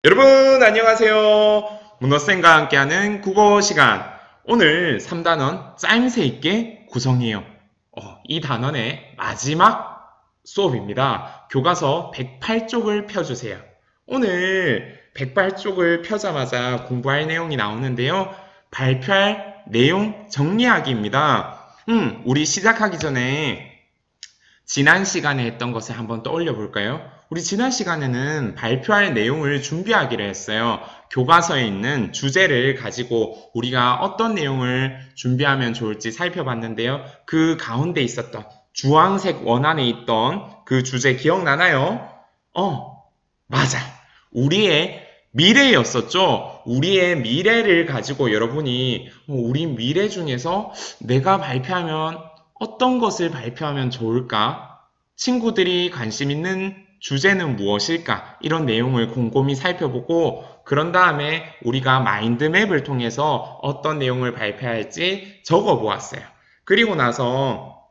여러분 안녕하세요. 문어쌤과 함께하는 국어 시간. 오늘 3단원 짜임새 있게 구성해요. 이 단원의 마지막 수업입니다. 교과서 108쪽을 펴주세요. 오늘 108쪽을 펴자마자 공부할 내용이 나오는데요. 발표할 내용 정리하기입니다. 우리 시작하기 전에 지난 시간에 했던 것을 한번 떠올려 볼까요? 우리 지난 시간에는 발표할 내용을 준비하기로 했어요. 교과서에 있는 주제를 가지고 우리가 어떤 내용을 준비하면 좋을지 살펴봤는데요. 그 가운데 있었던 주황색 원안에 있던 그 주제 기억나나요? 맞아. 우리의 미래였었죠. 우리의 미래를 가지고 여러분이 우리 미래 중에서 내가 발표하면 어떤 것을 발표하면 좋을까? 친구들이 관심 있는 주제는 무엇일까? 이런 내용을 곰곰이 살펴보고 그런 다음에 우리가 마인드맵을 통해서 어떤 내용을 발표할지 적어보았어요. 그리고 나서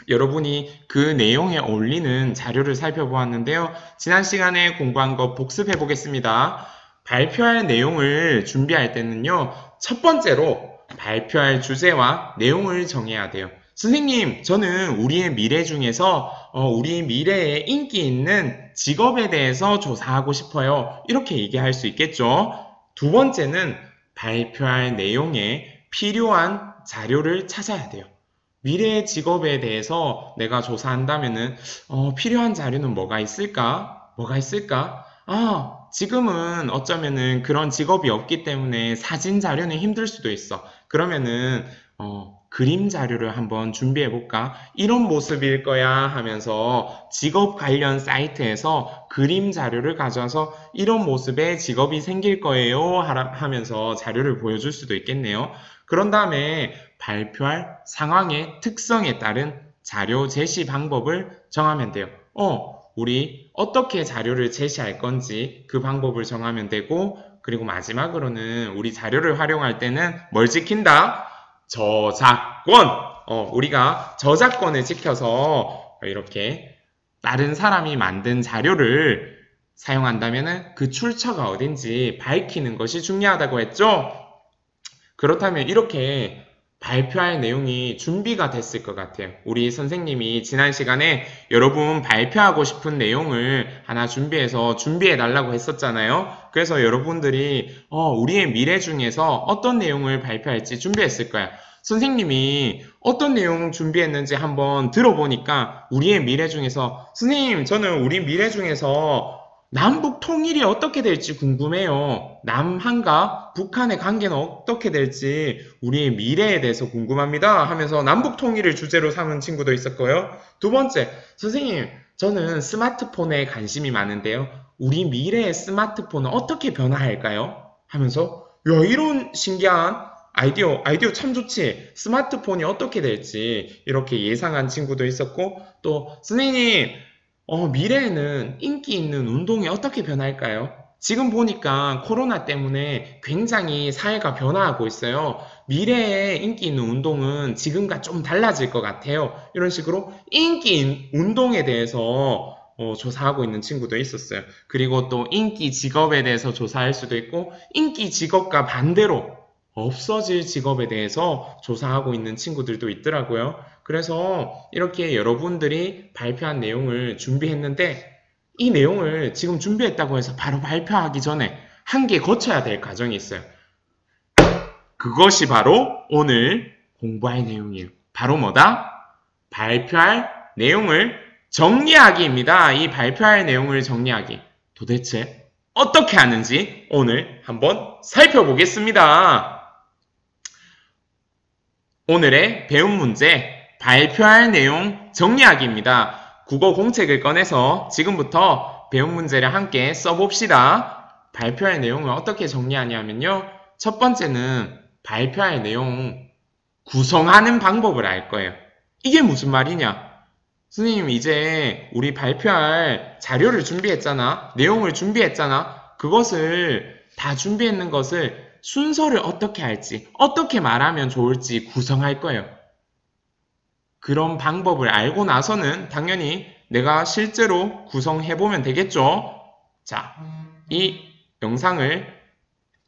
여러분이 그 내용에 어울리는 자료를 살펴보았는데요. 지난 시간에 공부한 거 복습해 보겠습니다. 발표할 내용을 준비할 때는요. 첫 번째로 발표할 주제와 내용을 정해야 돼요. 선생님, 저는 우리의 미래 중에서 우리 미래에 인기 있는 직업에 대해서 조사하고 싶어요. 이렇게 얘기할 수 있겠죠. 두 번째는 발표할 내용에 필요한 자료를 찾아야 돼요. 미래의 직업에 대해서 내가 조사한다면은 필요한 자료는 뭐가 있을까? 뭐가 있을까? 지금은 어쩌면은 그런 직업이 없기 때문에 사진 자료는 힘들 수도 있어. 그러면은 그림 자료를 한번 준비해 볼까? 이런 모습일 거야 하면서 직업 관련 사이트에서 그림 자료를 가져와서 이런 모습의 직업이 생길 거예요 하면서 자료를 보여줄 수도 있겠네요. 그런 다음에 발표할 상황의 특성에 따른 자료 제시 방법을 정하면 돼요. 우리 어떻게 자료를 제시할 건지 그 방법을 정하면 되고, 그리고 마지막으로는 우리 자료를 활용할 때는 뭘 지킨다? 저작권! 우리가 저작권을 지켜서 이렇게 다른 사람이 만든 자료를 사용한다면 그 출처가 어딘지 밝히는 것이 중요하다고 했죠? 그렇다면 이렇게 발표할 내용이 준비가 됐을 것 같아요. 우리 선생님이 지난 시간에 여러분 발표하고 싶은 내용을 하나 준비해 달라고 했었잖아요. 그래서 여러분들이 우리의 미래 중에서 어떤 내용을 발표할지 준비했을 거야. 선생님이 어떤 내용 준비했는지 한번 들어보니까 우리의 미래 중에서 선생님, 저는 우리 미래 중에서 남북 통일이 어떻게 될지 궁금해요. 남한과 북한의 관계는 어떻게 될지 우리의 미래에 대해서 궁금합니다 하면서 남북 통일을 주제로 삼은 친구도 있었고요. 두 번째, 선생님, 저는 스마트폰에 관심이 많은데요. 우리 미래의 스마트폰은 어떻게 변화할까요? 하면서 이런 신기한 아이디어 참 좋지. 스마트폰이 어떻게 될지 이렇게 예상한 친구도 있었고, 또 선생님, 미래에는 인기 있는 운동이 어떻게 변할까요? 지금 보니까 코로나 때문에 굉장히 사회가 변화하고 있어요. 미래에 인기 있는 운동은 지금과 좀 달라질 것 같아요. 이런 식으로 인기 운동에 대해서 조사하고 있는 친구도 있었어요. 그리고 또 인기 직업에 대해서 조사할 수도 있고, 인기 직업과 반대로 없어질 직업에 대해서 조사하고 있는 친구들도 있더라고요. 그래서 이렇게 여러분들이 발표한 내용을 준비했는데 이 내용을 지금 준비했다고 해서 바로 발표하기 전에 한개 거쳐야 될 과정이 있어요. 그것이 바로 오늘 공부할 내용이에요. 바로 뭐다? 발표할 내용을 정리하기입니다. 이 발표할 내용을 정리하기. 도대체 어떻게 하는지 오늘 한번 살펴보겠습니다. 오늘의 배운 문제, 발표할 내용 정리하기입니다. 국어 공책을 꺼내서 지금부터 배운 문제를 함께 써봅시다. 발표할 내용을 어떻게 정리하냐면요. 첫 번째는 발표할 내용 구성하는 방법을 알 거예요. 이게 무슨 말이냐? 선생님, 이제 우리 발표할 자료를 준비했잖아. 내용을 준비했잖아. 그것을 다 준비했는 것을 순서를 어떻게 할지, 어떻게 말하면 좋을지 구성할 거예요. 그런 방법을 알고 나서는 당연히 내가 실제로 구성해보면 되겠죠. 자, 이 영상을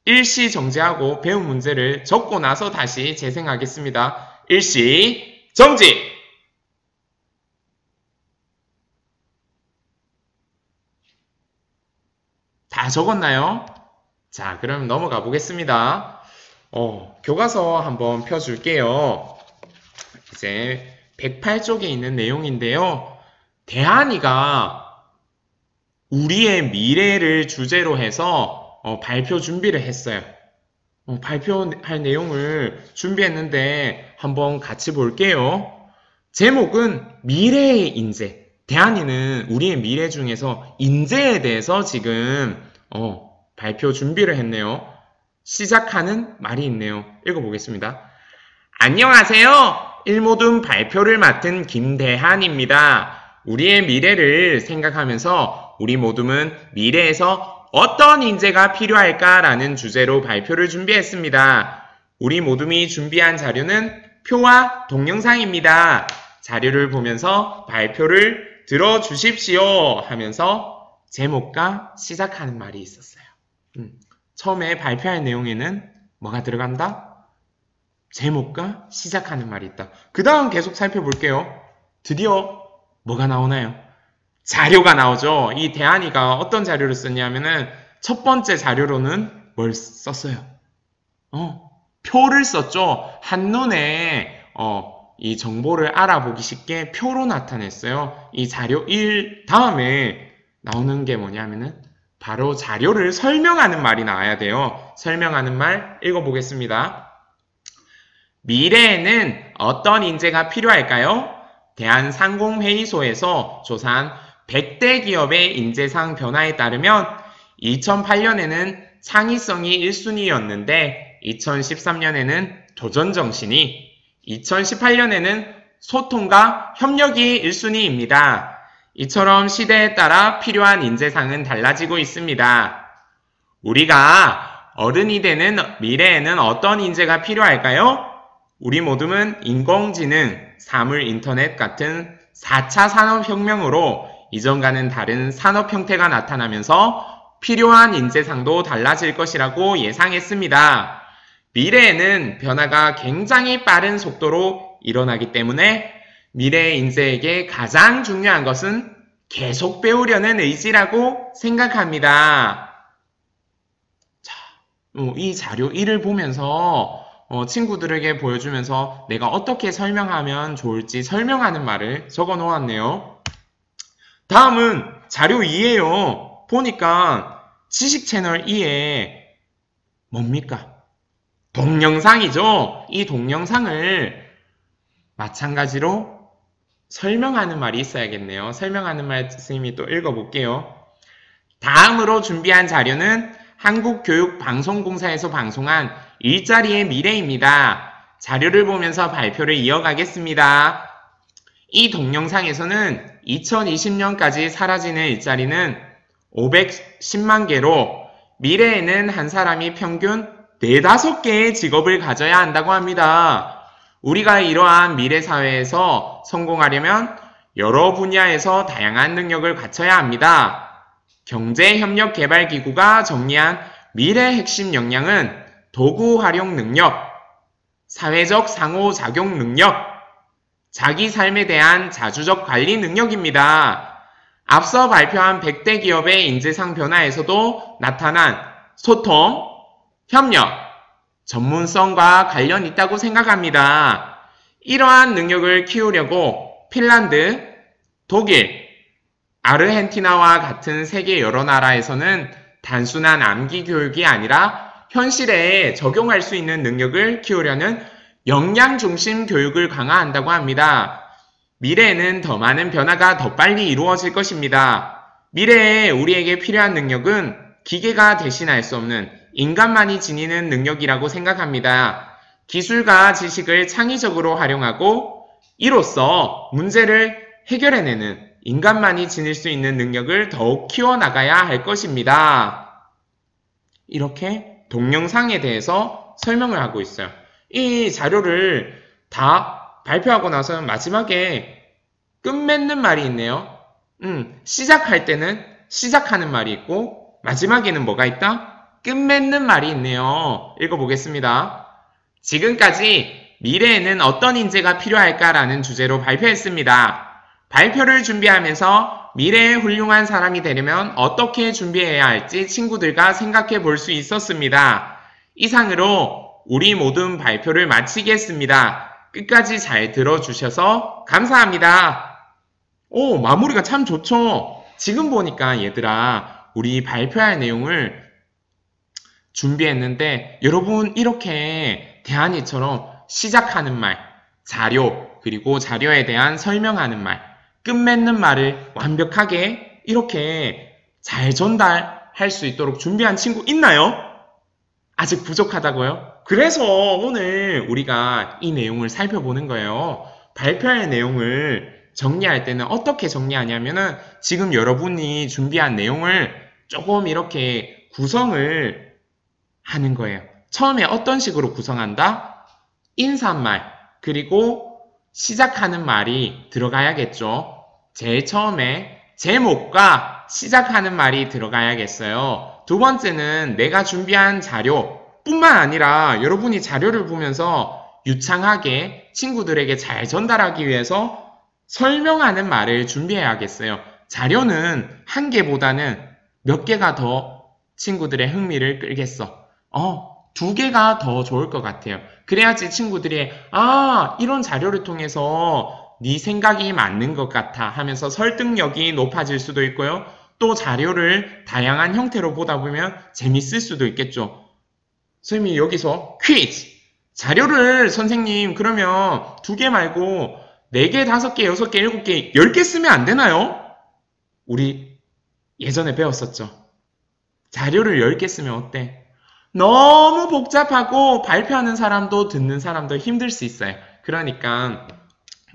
일시 정지하고 배운 문제를 적고 나서 다시 재생하겠습니다. 일시 정지! 다 적었나요? 자, 그럼 넘어가 보겠습니다. 교과서 한번 펴줄게요. 이제 108쪽에 있는 내용인데요. 대한이가 우리의 미래를 주제로 해서 발표 준비를 했어요. 발표할 내용을 준비했는데 한번 같이 볼게요. 제목은 미래의 인재. 대한이는 우리의 미래 중에서 인재에 대해서 지금 발표 준비를 했네요. 시작하는 말이 있네요. 읽어보겠습니다. 안녕하세요. 일모둠 발표를 맡은 김대한입니다. 우리의 미래를 생각하면서 우리 모둠은 미래에서 어떤 인재가 필요할까라는 주제로 발표를 준비했습니다. 우리 모둠이 준비한 자료는 표와 동영상입니다. 자료를 보면서 발표를 들어주십시오 하면서 제목과 시작하는 말이 있었어요. 처음에 발표할 내용에는 뭐가 들어간다? 제목과 시작하는 말이 있다. 그 다음 계속 살펴볼게요. 드디어 뭐가 나오나요? 자료가 나오죠. 이 대한이가 어떤 자료를 썼냐면은 첫 번째 자료로는 뭘 썼어요? 표를 썼죠. 한눈에 이 정보를 알아보기 쉽게 표로 나타냈어요. 이 자료 1 다음에 나오는 게 뭐냐면은 바로 자료를 설명하는 말이 나와야 돼요. 설명하는 말 읽어보겠습니다. 미래에는 어떤 인재가 필요할까요? 대한상공회의소에서 조사한 100대 기업의 인재상 변화에 따르면 2008년에는 창의성이 1순위였는데 2013년에는 도전정신이, 2018년에는 소통과 협력이 1순위입니다. 이처럼 시대에 따라 필요한 인재상은 달라지고 있습니다. 우리가 어른이 되는 미래에는 어떤 인재가 필요할까요? 우리 모두는 인공지능, 사물 인터넷 같은 4차 산업혁명으로 이전과는 다른 산업 형태가 나타나면서 필요한 인재상도 달라질 것이라고 예상했습니다. 미래에는 변화가 굉장히 빠른 속도로 일어나기 때문에 미래의 인재에게 가장 중요한 것은 계속 배우려는 의지라고 생각합니다. 자, 이 자료 1을 보면서 친구들에게 보여주면서 내가 어떻게 설명하면 좋을지 설명하는 말을 적어 놓았네요. 다음은 자료 2예요. 보니까 지식 채널 2에 뭡니까? 동영상이죠. 이 동영상을 마찬가지로 설명하는 말이 있어야겠네요. 설명하는 말 선생님이 또 읽어볼게요. 다음으로 준비한 자료는 한국교육방송공사에서 방송한 일자리의 미래입니다. 자료를 보면서 발표를 이어가겠습니다. 이 동영상에서는 2020년까지 사라지는 일자리는 510만 개로 미래에는 한 사람이 평균 4-5개의 직업을 가져야 한다고 합니다. 우리가 이러한 미래 사회에서 성공하려면 여러 분야에서 다양한 능력을 갖춰야 합니다. 경제협력개발기구가 정리한 미래 핵심 역량은 도구 활용 능력, 사회적 상호작용 능력, 자기 삶에 대한 자주적 관리 능력입니다. 앞서 발표한 100대 기업의 인재상 변화에서도 나타난 소통, 협력, 전문성과 관련 있다고 생각합니다. 이러한 능력을 키우려고 핀란드, 독일, 아르헨티나와 같은 세계 여러 나라에서는 단순한 암기 교육이 아니라 현실에 적용할 수 있는 능력을 키우려는 역량 중심 교육을 강화한다고 합니다. 미래에는 더 많은 변화가 더 빨리 이루어질 것입니다. 미래에 우리에게 필요한 능력은 기계가 대신할 수 없는 인간만이 지니는 능력이라고 생각합니다. 기술과 지식을 창의적으로 활용하고 이로써 문제를 해결해내는 인간만이 지닐 수 있는 능력을 더욱 키워나가야 할 것입니다. 이렇게 동영상에 대해서 설명을 하고 있어요. 이 자료를 다 발표하고 나서 마지막에 끝맺는 말이 있네요. 시작할 때는 시작하는 말이 있고 마지막에는 뭐가 있다? 끝맺는 말이 있네요. 읽어보겠습니다. 지금까지 미래에는 어떤 인재가 필요할까라는 주제로 발표했습니다. 발표를 준비하면서 미래의 훌륭한 사람이 되려면 어떻게 준비해야 할지 친구들과 생각해 볼 수 있었습니다. 이상으로 우리 모든 발표를 마치겠습니다. 끝까지 잘 들어주셔서 감사합니다. 오, 마무리가 참 좋죠? 지금 보니까 얘들아, 우리 발표할 내용을 준비했는데 여러분 이렇게 대한이처럼 시작하는 말, 자료, 그리고 자료에 대한 설명하는 말, 끝맺는 말을 완벽하게 이렇게 잘 전달할 수 있도록 준비한 친구 있나요? 아직 부족하다고요? 그래서 오늘 우리가 이 내용을 살펴보는 거예요. 발표할 내용을 정리할 때는 어떻게 정리하냐면은 지금 여러분이 준비한 내용을 조금 이렇게 구성을 하는 거예요. 처음에 어떤 식으로 구성한다? 인사말, 그리고 시작하는 말이 들어가야겠죠. 제일 처음에 제목과 시작하는 말이 들어가야겠어요. 두 번째는 내가 준비한 자료 뿐만 아니라 여러분이 자료를 보면서 유창하게 친구들에게 잘 전달하기 위해서 설명하는 말을 준비해야겠어요. 자료는 한 개보다는 몇 개가 더 친구들의 흥미를 끌겠어. 두 개가 더 좋을 것 같아요. 그래야지 친구들이 이런 자료를 통해서 네 생각이 맞는 것 같아 하면서 설득력이 높아질 수도 있고요. 또 자료를 다양한 형태로 보다 보면 재밌을 수도 있겠죠. 선생님이 여기서 퀴즈! 자료를 선생님 그러면 2개 말고 4개, 5개, 6개, 7개, 10개 쓰면 안 되나요? 우리 예전에 배웠었죠. 자료를 10개 쓰면 어때? 너무 복잡하고 발표하는 사람도 듣는 사람도 힘들 수 있어요. 그러니까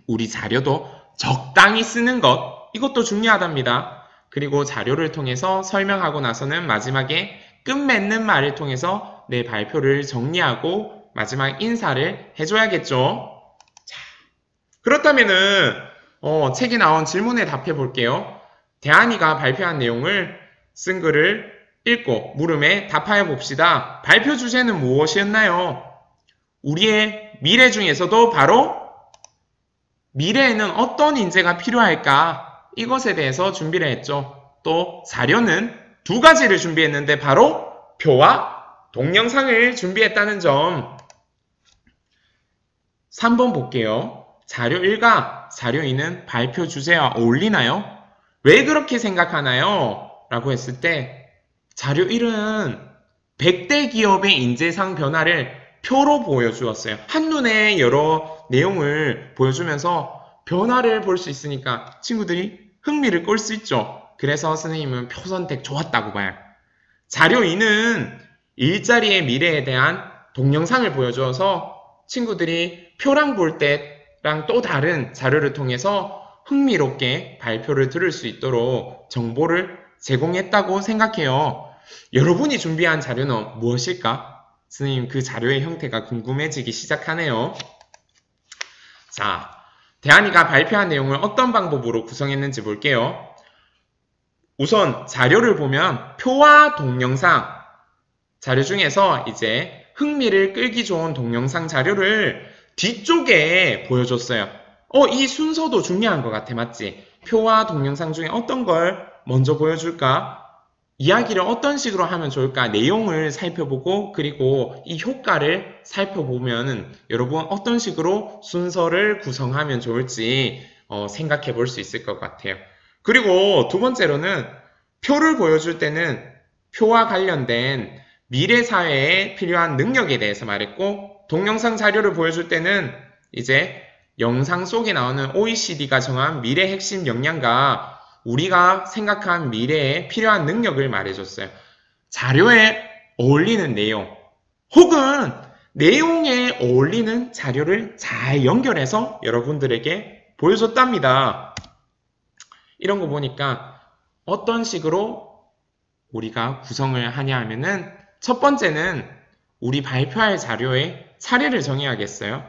우리 자료도 적당히 쓰는 것, 이것도 중요하답니다. 그리고 자료를 통해서 설명하고 나서는 마지막에 끝맺는 말을 통해서 내 발표를 정리하고 마지막 인사를 해줘야겠죠. 자, 그렇다면은 책에 나온 질문에 답해 볼게요. 대한이가 발표한 내용을 쓴 글을 읽고 물음에 답하여 봅시다. 발표 주제는 무엇이었나요? 우리의 미래 중에서도 바로 미래에는 어떤 인재가 필요할까? 이것에 대해서 준비를 했죠. 또 자료는 2가지를 준비했는데 바로 표와 동영상을 준비했다는 점. 3번 볼게요. 자료 1과 자료 2는 발표 주제와 어울리나요? 왜 그렇게 생각하나요? 라고 했을 때 자료 1은 100대 기업의 인재상 변화를 표로 보여주었어요. 한눈에 여러 내용을 보여주면서 변화를 볼 수 있으니까 친구들이 흥미를 끌 수 있죠. 그래서 선생님은 표 선택 좋았다고 봐요. 자료 2는 일자리의 미래에 대한 동영상을 보여주어서 친구들이 표랑 볼 때랑 또 다른 자료를 통해서 흥미롭게 발표를 들을 수 있도록 정보를 제공했다고 생각해요. 여러분이 준비한 자료는 무엇일까? 선생님 그 자료의 형태가 궁금해지기 시작하네요. 자, 대한이가 발표한 내용을 어떤 방법으로 구성했는지 볼게요. 우선 자료를 보면 표와 동영상 자료 중에서 이제 흥미를 끌기 좋은 동영상 자료를 뒤쪽에 보여줬어요. 이 순서도 중요한 것 같아, 맞지? 표와 동영상 중에 어떤 걸 먼저 보여줄까? 이야기를 어떤 식으로 하면 좋을까? 내용을 살펴보고 그리고 이 효과를 살펴보면 여러분 어떤 식으로 순서를 구성하면 좋을지 생각해 볼 수 있을 것 같아요. 그리고 두 번째로는 표를 보여줄 때는 표와 관련된 미래 사회에 필요한 능력에 대해서 말했고 동영상 자료를 보여줄 때는 이제 영상 속에 나오는 OECD가 정한 미래 핵심 역량과 우리가 생각한 미래에 필요한 능력을 말해줬어요. 자료에 어울리는 내용 혹은 내용에 어울리는 자료를 잘 연결해서 여러분들에게 보여줬답니다. 이런 거 보니까 어떤 식으로 우리가 구성을 하냐 하면은 첫 번째는 우리 발표할 자료의 차례를 정해야겠어요.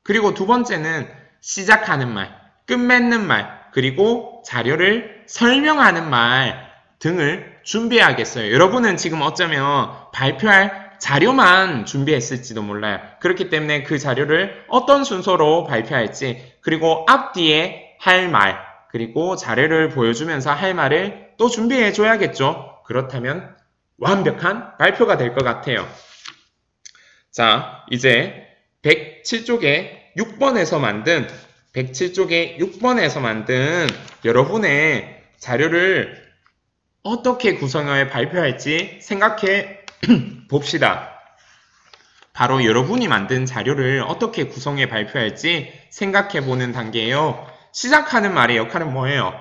그리고 두 번째는 시작하는 말, 끝맺는 말, 그리고 자료를 설명하는 말 등을 준비해야겠어요. 여러분은 지금 어쩌면 발표할 자료만 준비했을지도 몰라요. 그렇기 때문에 그 자료를 어떤 순서로 발표할지, 그리고 앞뒤에 할 말, 그리고 자료를 보여주면서 할 말을 또 준비해 줘야겠죠. 그렇다면 완벽한 발표가 될 것 같아요. 자, 이제 107쪽에 6번에서 만든 여러분의 자료를 어떻게 구성해 발표할지 생각해 봅시다. 바로 여러분이 만든 자료를 어떻게 구성해 발표할지 생각해 보는 단계예요. 시작하는 말의 역할은 뭐예요?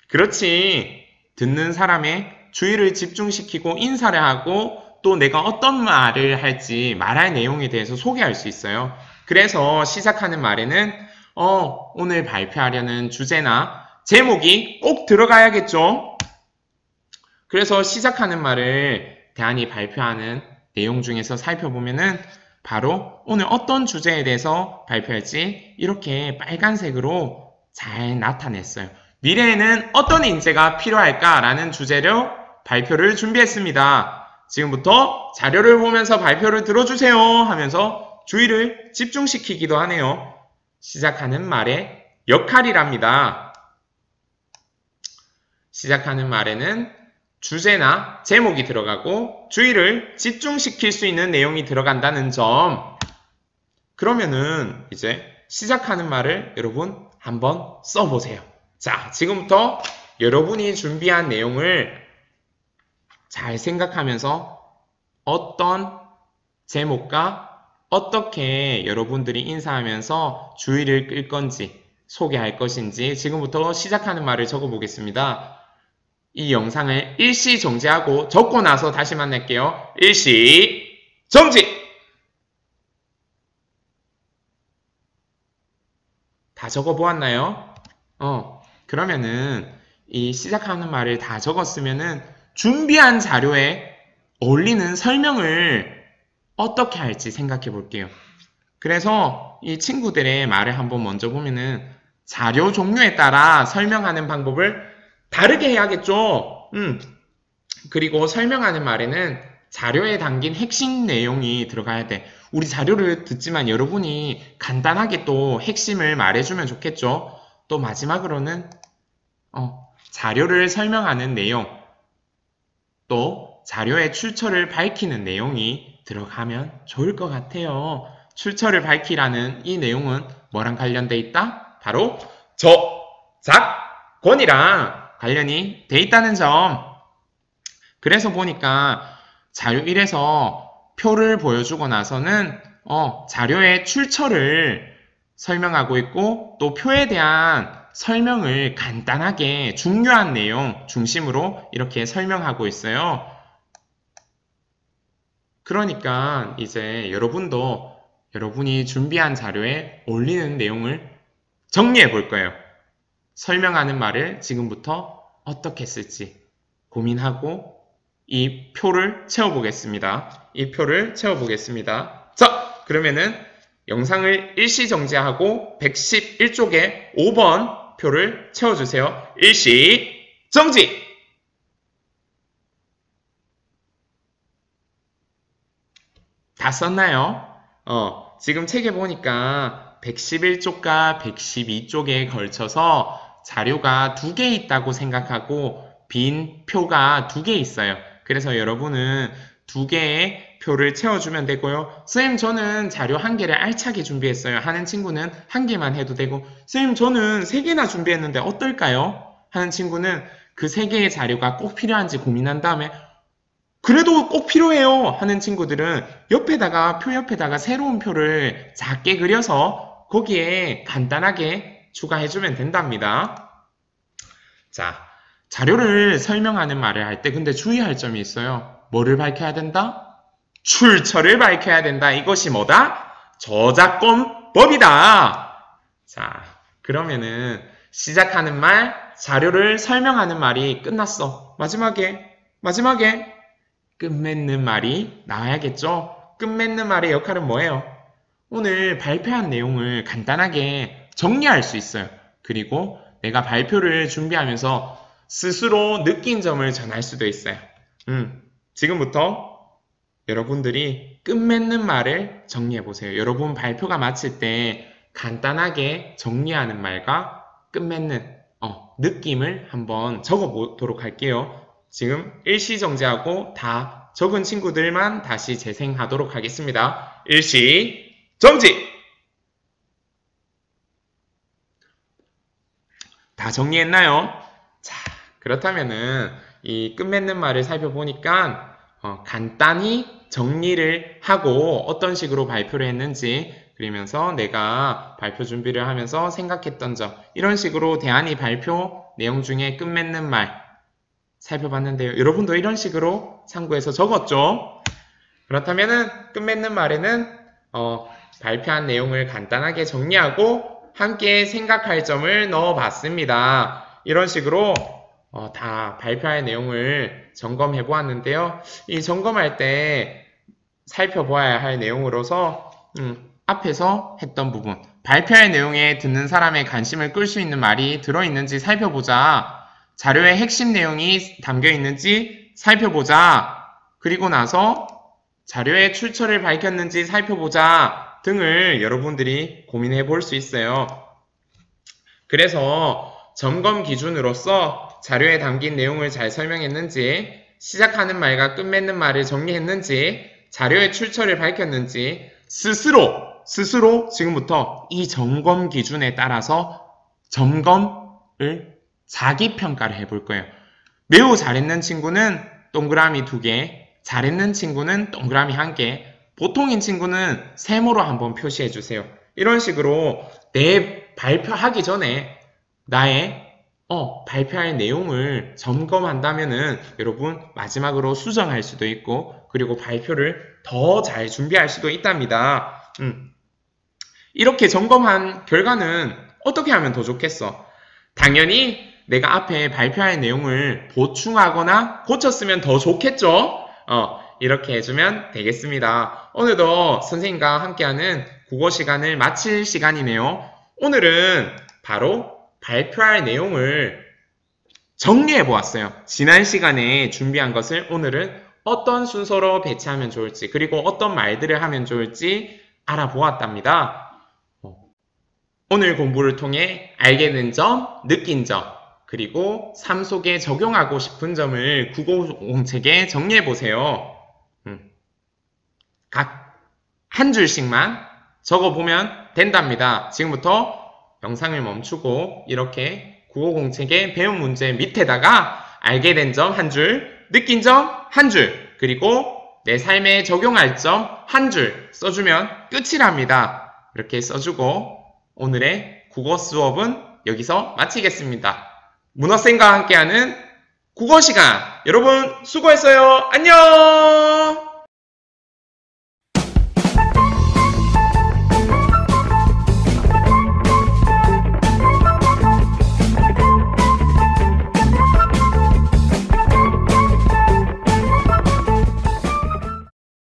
그렇지. 듣는 사람의 주의를 집중시키고 인사를 하고 또 내가 어떤 말을 할지 말할 내용에 대해서 소개할 수 있어요. 그래서 시작하는 말에는 오늘 발표하려는 주제나 제목이 꼭 들어가야겠죠. 그래서 시작하는 말을 대안이 발표하는 내용 중에서 살펴보면은 바로 오늘 어떤 주제에 대해서 발표할지 이렇게 빨간색으로 잘 나타냈어요. 미래에는 어떤 인재가 필요할까라는 주제로 발표를 준비했습니다. 지금부터 자료를 보면서 발표를 들어주세요 하면서 주의를 집중시키기도 하네요. 시작하는 말의 역할이랍니다. 시작하는 말에는 주제나 제목이 들어가고 주의를 집중시킬 수 있는 내용이 들어간다는 점. 그러면은 이제 시작하는 말을 여러분 한번 써보세요. 자, 지금부터 여러분이 준비한 내용을 잘 생각하면서 어떤 제목과 어떻게 여러분들이 인사하면서 주의를 끌 건지 소개할 것인지 지금부터 시작하는 말을 적어보겠습니다. 이 영상을 일시 정지하고 적고 나서 다시 만날게요. 일시 정지! 다 적어보았나요? 그러면은 이 시작하는 말을 다 적었으면은 준비한 자료에 어울리는 설명을 어떻게 할지 생각해 볼게요. 그래서 이 친구들의 말을 한번 먼저 보면은 자료 종류에 따라 설명하는 방법을 다르게 해야겠죠. 그리고 설명하는 말에는 자료에 담긴 핵심 내용이 들어가야 돼. 우리 자료를 듣지만 여러분이 간단하게 또 핵심을 말해주면 좋겠죠. 또 마지막으로는 자료를 설명하는 내용, 또 자료의 출처를 밝히는 내용이 들어가면 좋을 것 같아요. 출처를 밝히라는 이 내용은 뭐랑 관련돼 있다? 바로 저작권이랑 관련이 돼 있다는 점. 그래서 보니까 자료 1에서 표를 보여주고 나서는 자료의 출처를 설명하고 있고 또 표에 대한 설명을 간단하게 중요한 내용 중심으로 이렇게 설명하고 있어요. 그러니까 이제 여러분도 여러분이 준비한 자료에 어울리는 내용을 정리해 볼 거예요. 설명하는 말을 지금부터 어떻게 쓸지 고민하고 이 표를 채워보겠습니다. 자, 그러면은 영상을 일시 정지하고 111쪽에 5번 표를 채워주세요. 일시 정지! 다 썼나요? 지금 책에 보니까 111쪽과 112쪽에 걸쳐서 자료가 2개 있다고 생각하고 빈 표가 2개 있어요. 그래서 여러분은 2개의 표를 채워주면 되고요. 선생님 저는 자료 1개를 알차게 준비했어요 하는 친구는 1개만 해도 되고 선생님 저는 3개나 준비했는데 어떨까요? 하는 친구는 그 3개의 자료가 꼭 필요한지 고민한 다음에 그래도 꼭 필요해요 하는 친구들은 표 옆에다가 새로운 표를 작게 그려서 거기에 간단하게 추가해주면 된답니다. 자, 자료를 설명하는 말을 할 때 근데 주의할 점이 있어요. 뭐를 밝혀야 된다? 출처를 밝혀야 된다. 이것이 뭐다? 저작권법이다. 자, 그러면은 시작하는 말, 자료를 설명하는 말이 끝났어. 마지막에 끝맺는 말이 나와야겠죠? 끝맺는 말의 역할은 뭐예요? 오늘 발표한 내용을 간단하게 정리할 수 있어요. 그리고 내가 발표를 준비하면서 스스로 느낀 점을 전할 수도 있어요. 지금부터 여러분들이 끝맺는 말을 정리해 보세요. 여러분 발표가 마칠 때 간단하게 정리하는 말과 끝맺는 느낌을 한번 적어 보도록 할게요. 지금 일시정지하고 다 적은 친구들만 다시 재생하도록 하겠습니다. 일시정지! 다 정리했나요? 자, 그렇다면은 이 끝맺는 말을 살펴보니까 간단히 정리를 하고 어떤 식으로 발표를 했는지, 그러면서 내가 발표 준비를 하면서 생각했던 점, 이런 식으로 대안이 발표 내용 중에 끝맺는 말 살펴봤는데요. 여러분도 이런 식으로 참고해서 적었죠? 그렇다면은 끝맺는 말에는 발표한 내용을 간단하게 정리하고 함께 생각할 점을 넣어봤습니다. 이런 식으로 다 발표할 내용을 점검해 보았는데요. 이 점검할 때 살펴보아야 할 내용으로서 앞에서 했던 부분, 발표할 내용에 듣는 사람의 관심을 끌 수 있는 말이 들어있는지 살펴보자. 자료의 핵심 내용이 담겨있는지 살펴보자. 그리고 나서 자료의 출처를 밝혔는지 살펴보자 등을 여러분들이 고민해 볼 수 있어요. 그래서 점검 기준으로서 자료에 담긴 내용을 잘 설명했는지, 시작하는 말과 끝맺는 말을 정리했는지, 자료의 출처를 밝혔는지 스스로 지금부터 이 점검 기준에 따라서 점검을 자기평가를 해볼 거예요. 매우 잘했는 친구는 동그라미 2개, 잘했는 친구는 동그라미 1개, 보통인 친구는 세모로 한번 표시해 주세요. 이런 식으로 내 발표하기 전에 나의 발표할 내용을 점검한다면은 여러분 마지막으로 수정할 수도 있고, 그리고 발표를 더 잘 준비할 수도 있답니다. 이렇게 점검한 결과는 어떻게 하면 더 좋겠어? 당연히 내가 앞에 발표할 내용을 보충하거나 고쳤으면 더 좋겠죠? 이렇게 해주면 되겠습니다. 오늘도 선생님과 함께하는 국어 시간을 마칠 시간이네요. 오늘은 바로 발표할 내용을 정리해 보았어요. 지난 시간에 준비한 것을 오늘은 어떤 순서로 배치하면 좋을지, 그리고 어떤 말들을 하면 좋을지 알아보았답니다. 오늘 공부를 통해 알게 된 점, 느낀 점, 그리고 삶 속에 적용하고 싶은 점을 국어공책에 정리해 보세요. 각 한 줄씩만 적어보면 된답니다. 지금부터 영상을 멈추고 이렇게 국어공책의 배운 문제 밑에다가 알게 된 점 한 줄, 느낀 점 한 줄, 그리고 내 삶에 적용할 점 한 줄 써주면 끝이랍니다. 이렇게 써주고 오늘의 국어 수업은 여기서 마치겠습니다. 문어쌤과 함께하는 국어 시간, 여러분 수고했어요. 안녕!